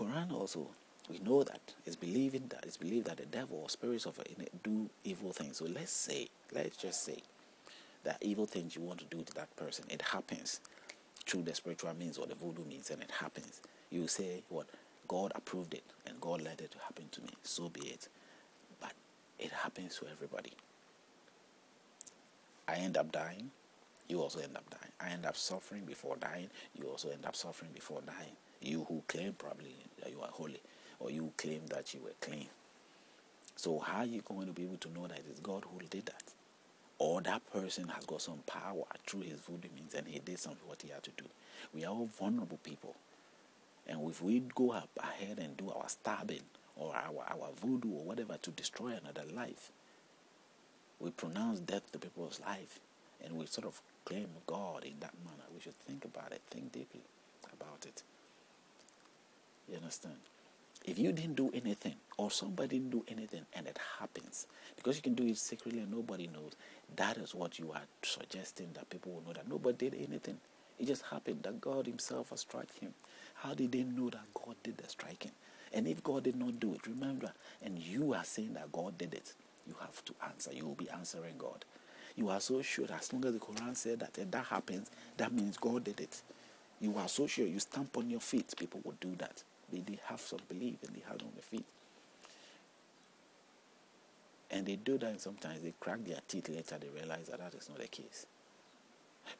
Quran also, we know that it's believed that the devil or spirits of do evil things. So let's just say that evil things you want to do to that person, it happens through the spiritual means or the voodoo means, and it happens. You say, what? God approved it and God let it happen to me. So be it. But it happens to everybody. I end up dying. You also end up dying. I end up suffering before dying. You also end up suffering before dying. You who claim probably that you are holy, or you claim that you were clean. So how are you going to be able to know that it's God who did that? Or that person has got some power through his voodoo means and he did something what he had to do. We are all vulnerable people. And if we go up ahead and do our stabbing or our voodoo or whatever to destroy another life, we pronounce death to people's life, and we sort of claim God in that manner. We should think about it, think deeply about it. You understand? If you didn't do anything, or somebody didn't do anything, and it happens, because you can do it secretly and nobody knows, that is what you are suggesting, that people will know that nobody did anything. It just happened that God himself has struck him. How did they know that God did the striking? And if God did not do it, remember, and you are saying that God did it, you have to answer. You will be answering God. You are so sure that as long as the Quran said that and that happens, that means God did it. You are so sure. You stamp on your feet. People will do that. They have some belief and they have it on their feet. And they do that, and sometimes they crack their teeth later. They realize that that is not the case.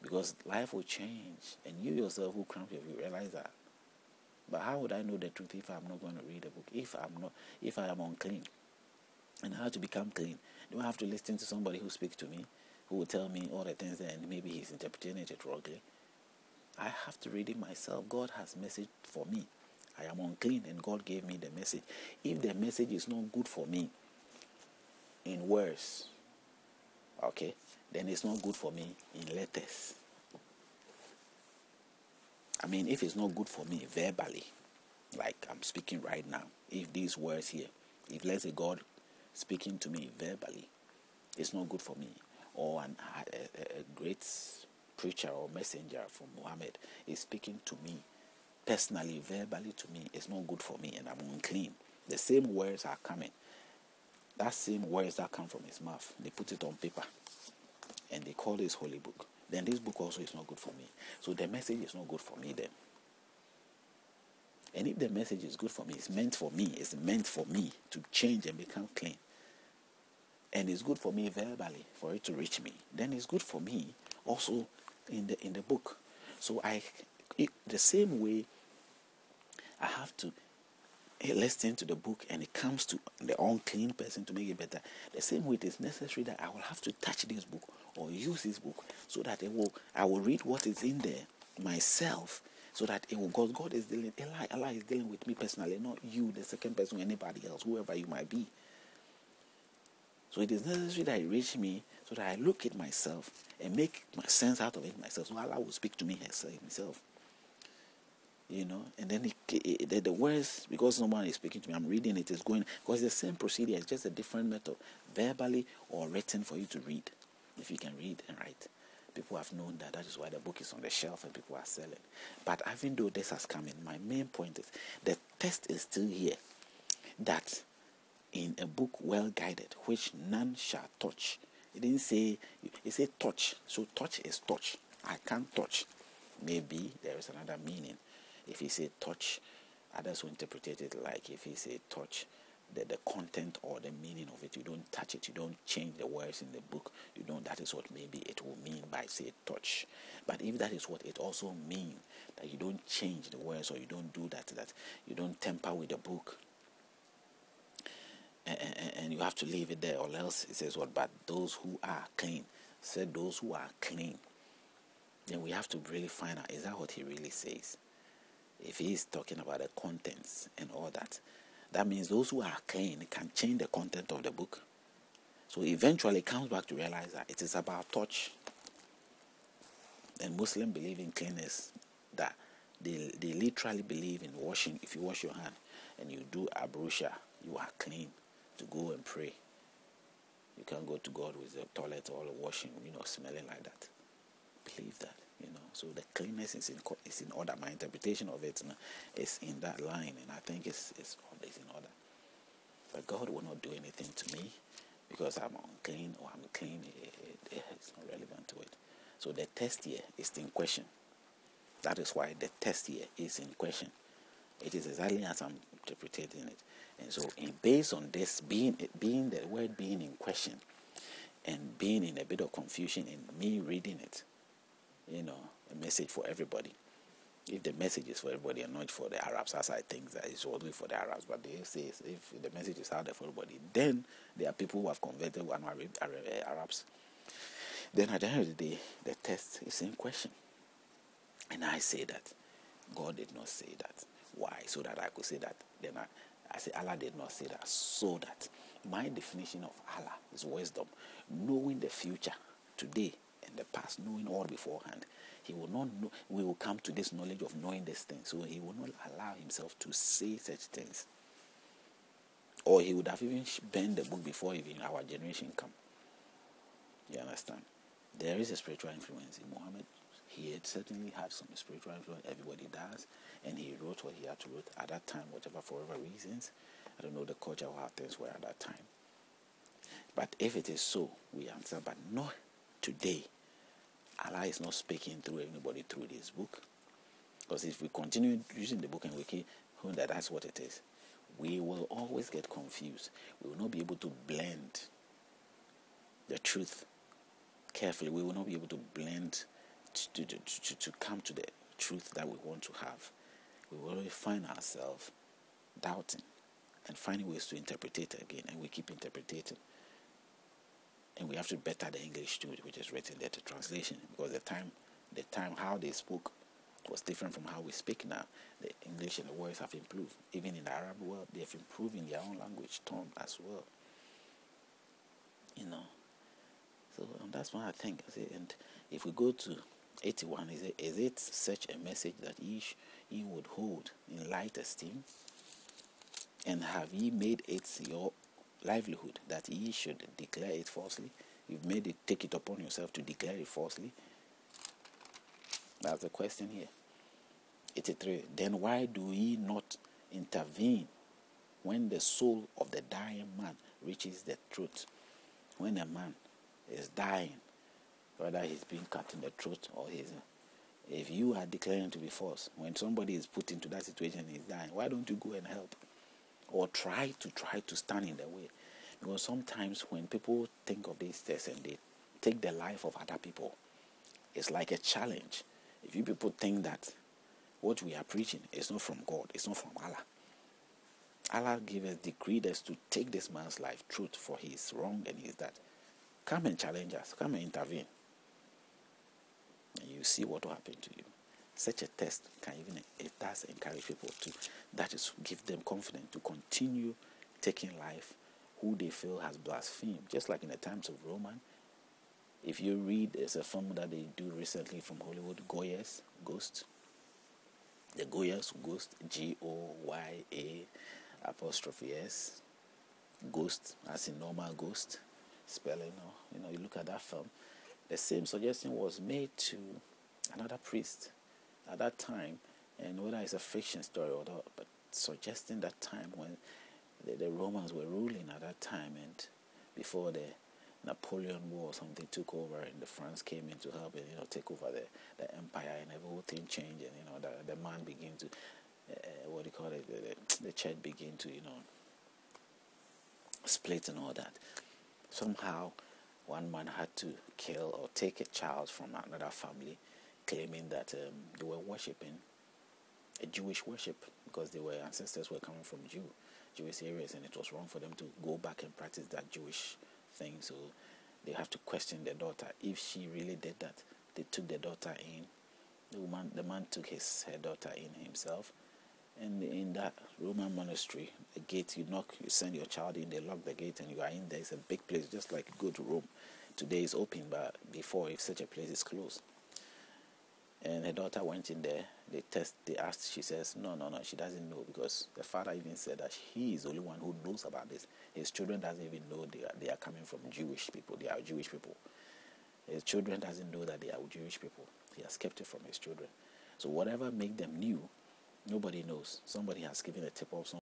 Because life will change, and you yourself who cramp your feet realize that. But how would I know the truth if I'm not going to read a book? If I am unclean, and how to become clean? Do I have to listen to somebody who speaks to me, who will tell me all the things there, and maybe he's interpreting it wrongly? I have to read it myself. God has message for me. I am unclean, and God gave me the message. If the message is not good for me in words, okay, then it's not good for me in letters. I mean, if it's not good for me verbally, like I'm speaking right now, if these words here, if let's say God speaking to me verbally, it's not good for me, or a great preacher or messenger from Muhammad is speaking to me personally, verbally to me, it's not good for me, and I'm unclean. The same words are coming. That same words that come from his mouth, they put it on paper, and they call this holy book. Then this book also is not good for me. So the message is not good for me then. And if the message is good for me, it's meant for me to change and become clean. And it's good for me verbally for it to reach me. Then it's good for me also in the book. So the same way I have to listen to the book, and it comes to the unclean person to make it better. The same way it is necessary that I will have to touch this book or use this book so that I will read what is in there myself, so that it will, God is dealing, Allah is dealing with me personally, not you, the second person, or anybody else, whoever you might be. So it is necessary that it reach me so that I look at myself and make my sense out of it myself. So Allah will speak to me himself. You know, and then the words, because someone is speaking to me, I'm reading it, is going, because it's the same procedure, it's just a different method, verbally or written for you to read. If you can read and write, people have known that. That is why the book is on the shelf and people are selling. But even though this has come in, my main point is the test is still here, that in a book well guided, which none shall touch. It didn't say, it said touch. So touch is touch. I can't touch. Maybe there is another meaning. If he said touch, others will interpret it like if he said touch, the content or the meaning of it, you don't touch it, you don't change the words in the book, you don't, that is what maybe it will mean by say touch. But if that is what it also means, that you don't change the words, or you don't do that you don't tamper with the book, and you have to leave it there, or else it says what? But those who are clean, said those who are clean. Then we have to really find out, is that what he really says? If he is talking about the contents and all that, that means those who are clean can change the content of the book. So eventually it comes back to realize that it is about touch. And Muslims believe in cleanness, that they literally believe in washing. If you wash your hand and you do abrusha, you are clean to go and pray. You can't go to God with the toilet all washing, smelling like that. Believe that. So the cleanness is in order. My interpretation of it is in that line, and I think it's in order. But God will not do anything to me because I'm unclean or I'm clean. It's not relevant to it. So the test here is in question. That is why the test here is in question. It is exactly as I'm interpreting it. And so, based on this being the word being in question, and being in a bit of confusion in me reading it, a message for everybody. If the message is for everybody and not for the Arabs, as I think that it's only for the Arabs, but they say if the message is out there for everybody, then there are people who have converted who are not Arabs. Then at the end of the day, the test is in question. And I say that God did not say that. Why? So that I could say that. Then I say Allah did not say that. So that my definition of Allah is wisdom, knowing the future, today and the past, knowing all beforehand. He will not know. We will come to this knowledge of knowing this thing. So he will not allow himself to say such things. Or he would have even burned the book before even our generation come. You understand? There is a spiritual influence in Muhammad. He had certainly had some spiritual influence. Everybody does. And he wrote what he had to write at that time, for whatever reasons. I don't know the culture or how things were at that time. But if it is so, we answer, but not today. Allah is not speaking through anybody through this book. Because if we continue using the book and we keep that that's what it is, we will always get confused. We will not be able to blend the truth carefully. We will not be able to blend to come to the truth that we want to have. We will always find ourselves doubting and finding ways to interpret it again, and we keep interpreting. And we have to better the English too, which is written there, the translation, because the time how they spoke was different from how we speak now. The English and the words have improved. Even in the Arab world, they have improved in their own language tone as well. So that's what I think. And if we go to 81, is it such a message that ye would hold in light esteem? And have ye made it your livelihood that ye should declare it falsely? You've made it, take it upon yourself to declare it falsely? That's the question here. 83. Then why do ye not intervene when the soul of the dying man reaches the truth? When a man is dying, whether he's being cut in the throat or if you are declaring to be false, when somebody is put into that situation and he's dying, why don't you go and help? Or try to stand in the way? Because sometimes when people think of these tests and they take the life of other people, it's like a challenge. If you people think that what we are preaching is not from God, it's not from Allah. Allah gave us, decreed us to take this man's life, truth, for he is wrong and he is that. Come and challenge us, come and intervene. And you see what will happen to you. Such a test it does encourage people that is, give them confidence to continue taking life who they feel has blasphemed. Just like in the times of Roman. If you read, there's a film that they do recently from Hollywood, Goya's Ghost. The Goya's Ghost, Goya''S, Ghost, as in normal ghost, spelling, you look at that film. The same suggestion was made to another priest at that time, and whether it's a fiction story or not, but suggesting that time when the Romans were ruling at that time, and before the Napoleon War or something took over, and the France came in to help and take over the empire, and everything changed, and the man began to the church began to split and all that. Somehow one man had to kill or take a child from another family, claiming that they were worshipping a Jewish worship because their ancestors were coming from Jewish areas, and it was wrong for them to go back and practice that Jewish thing. So they have to question their daughter if she really did that. They took the daughter in. The man took her daughter in himself, and in that Roman monastery, the gate, you knock, you send your child in, they lock the gate, and you are in there. It's a big place, just like you go to Rome. Today it's open, but before, if such a place is closed. And her daughter went in there. They asked. She says, no, she doesn't know, because the father even said that he is the only one who knows about this. His children doesn't even know they are coming from Jewish people. They are Jewish people. His children doesn't know that they are Jewish people. He has kept it from his children. So whatever make them new, nobody knows. Somebody has given a tip of